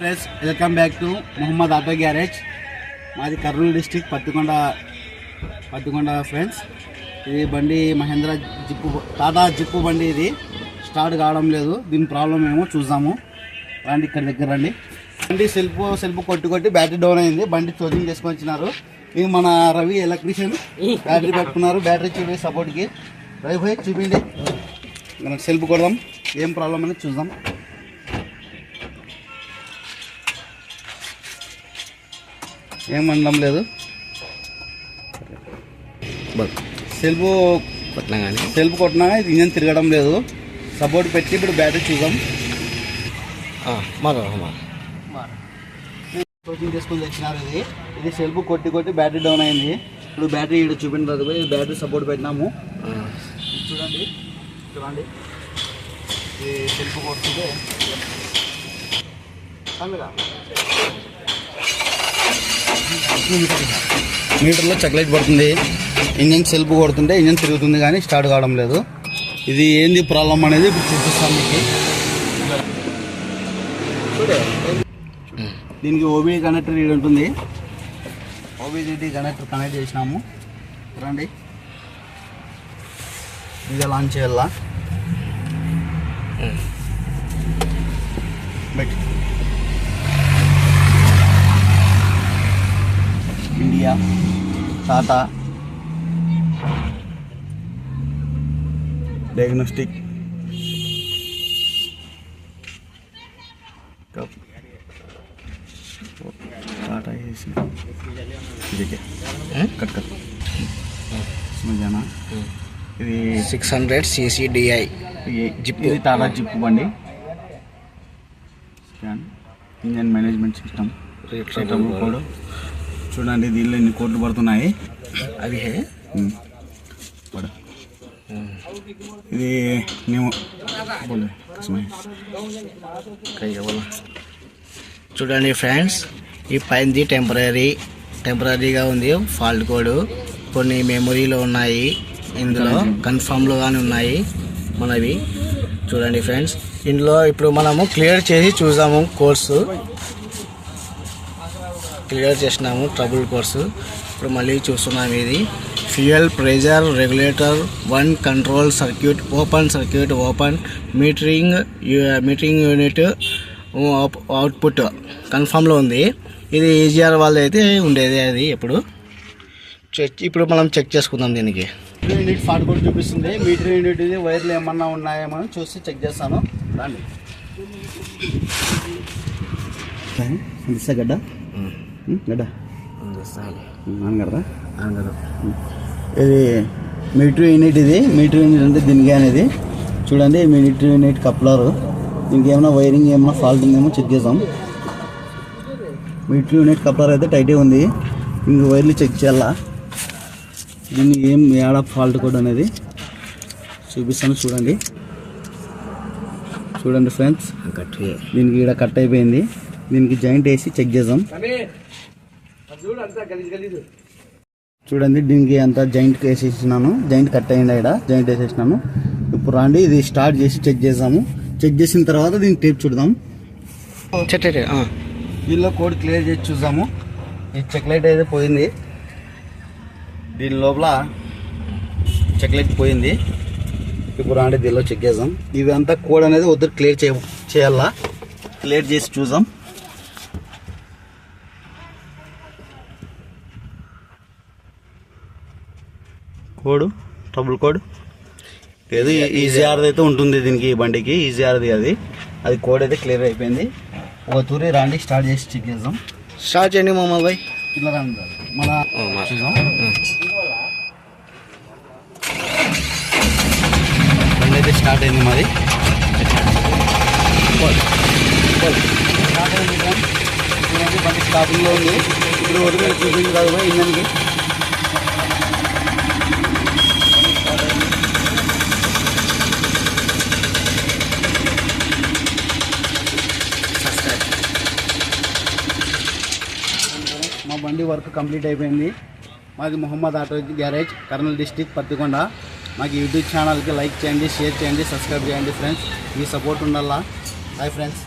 Friends welcome back to Mohammed auto garage. మాది Kurnool district Pattikonda friends. ఇది బండి మహేంద్ర టాటా జిప్పు బండి. ఇది స్టార్ట్ కావడం లేదు. దీని ప్రాబ్లం ఏమో చూద్దాము. రండి, ఇక్కడ దగ్గర రండి. బండి సెల్ఫ్ కొట్టి బ్యాటరీ డౌన్ అయింది. బండి ఛార్జింగ్ చేసుకొని వచ్చినారు. ఇది మన రవి ఎలక్ట్రీషియన్ బ్యాటరీ పెట్టుకున్నారు. బ్యాటరీ చూపి సపోర్ట్కి రవి పోయి చూపిండి. మనం సెల్ఫ్ కొడదాం, ఏం ప్రాబ్లం అనేది చూద్దాం. ఏం అనడం లేదు. సెల్ఫ్ కొట్టినా ఇది ఇంజన్ తిరగడం లేదు. సపోర్ట్ పెట్టి ఇప్పుడు బ్యాటరీ చూద్దాం. కోచింగ్ చేసుకొని తెచ్చినారు. ఇది సెల్ఫ్ కొట్టి బ్యాటరీ డౌన్ అయింది. ఇప్పుడు బ్యాటరీ ఇక్కడ చూపించదు. బ్యాటరీ సపోర్ట్ పెట్టినాము. చూడండి ఇది సెల్ఫ్ కొడుతుంటే మీటర్లో చక్లైట్ పడుతుంది. ఇంజన్ సెల్ఫ్ కొడుతుంటే ఇంజన్ తిరుగుతుంది కానీ స్టార్ట్ కావడం లేదు. ఇది ఏంది ప్రాబ్లం అనేది ఇప్పుడు చూపిస్తాం మీకు. దీనికి ఓబీడీ కనెక్టర్ ఇది ఉంటుంది. ఓబీడీ కనెక్టర్ కనెక్ట్ చేసినాము. రండి, ఇది లాంచ్ చేయాలా. ఇండియా టాటా డయాగ్నోస్టిక్ టాటా జానా. ఇది 600 cc DI జిప్. ఇది టాటా జిప్ బండి. ఇంజన్ మేనేజ్మెంట్ సిస్టమ్ కోడ్ చూడండి. దీనిలో ఎన్ని కోట్లు పడుతున్నాయి. అవి ఇది మేము చూడండి ఫ్రెండ్స్, ఈ పైనది టెంపరీగా ఉంది. ఫాల్ట్ కోడ్ కొన్ని మెమొరీలో ఉన్నాయి, ఇందులో కన్ఫర్మ్లో కానీ ఉన్నాయి మనవి. చూడండి ఫ్రెండ్స్, ఇందులో ఇప్పుడు మనము క్లియర్ చేసి చూసాము. కోర్సు క్లియర్ చేసినాము, ట్రబుల్ కోర్సు. ఇప్పుడు మళ్ళీ చూస్తున్నాము. ఇది fuel pressure regulator 1 control circuit open metering unit output కన్ఫర్మ్లో ఉంది. ఇది ఈజీఆర్ వాళ్ళది అయితే ఉండేది. అది ఇప్పుడు మనం చెక్ చేసుకుందాం. దీనికి యూనిట్ ఫాల్ట్ కోడ్ చూపిస్తుంది. మీటర్ యూనిట్ ఇది వైర్లు ఏమన్నా ఉన్నాయేమో చూసి చెక్ చేస్తాను. రండి. గడ్డ ఇది మీటర్ యూనిట్. ఇది మీటర్ యూనిట్ అంటే దీనికి అనేది చూడండి. Meter unit coupler. దీనికి ఏమైనా వైరింగ్ ఏమైనా ఫాల్ట్ ఉందేమో చెక్ చేద్దాం. మీటర్ యూనిట్ కప్లర్ అయితే టైట్గా ఉంది. ఇంక వైర్లు చెక్ చేయాలా. దీన్ని ఏం ఏడా ఫాల్ట్ కోడ్ అనేది చూపిస్తాను. చూడండి ఫ్రెండ్స్, దీనికి ఇక్కడ కట్ అయిపోయింది. దీనికి జాయింట్ వేసి చెక్ చేద్దాం. చూడండి, దీనికి అంతా జాయింట్ వేసేసినాను. జాయింట్ కట్ అయ్యింది. ఇక్కడ జాయింట్ వేసేసినాను. ఇప్పుడు రండి, ఇది స్టార్ట్ చేసి చెక్ చేద్దాము. చెక్ చేసిన తర్వాత దీనికి టేప్ చూద్దాం. దీనిలో కోడ్ క్లియర్ చేసి చూద్దాము. ఈ చెక్ లైట్ అయితే పోయింది. దీని లోపల చెక్ లైట్ పోయింది. ఇప్పుడు రండి, దీనిలో చెక్ చేద్దాం. ఇవి అంతా కోడ్ అనేది వద్దు క్లియర్ చేయాలా. క్లియర్ చేసి చూద్దాం. ట్రబుల్ కోడ్ ఏదో ఈజీఆర్ది అయితే ఉంటుంది. దీనికి బండికి ఈజీఆర్ది అది కోడ్ అయితే క్లియర్ అయిపోయింది. ఒక తూరి రాండి, స్టార్ట్ చేసి చెక్ చేద్దాం. స్టార్ట్ చేయండి మామా బాయ్. ఇట్లా రండి, మన చూద్దాం. బండి అయితే స్టార్ట్ అయింది. మాది స్టార్ట్ అయింది. బండి స్టార్టింగ్లో ఉంది. ఇప్పుడు వరకు చూపించి కాదు ఇంజన్కి. మా బండి వర్క్ కంప్లీట్ అయిపోయింది. మాది Mohammed auto garage, Kurnool district, Pattikonda. మాకు యూట్యూబ్ ఛానల్కి లైక్ చేయండి, షేర్ చేయండి, సబ్స్క్రైబ్ చేయండి ఫ్రెండ్స్. మీ సపోర్ట్ ఉండాలా. Bye friends.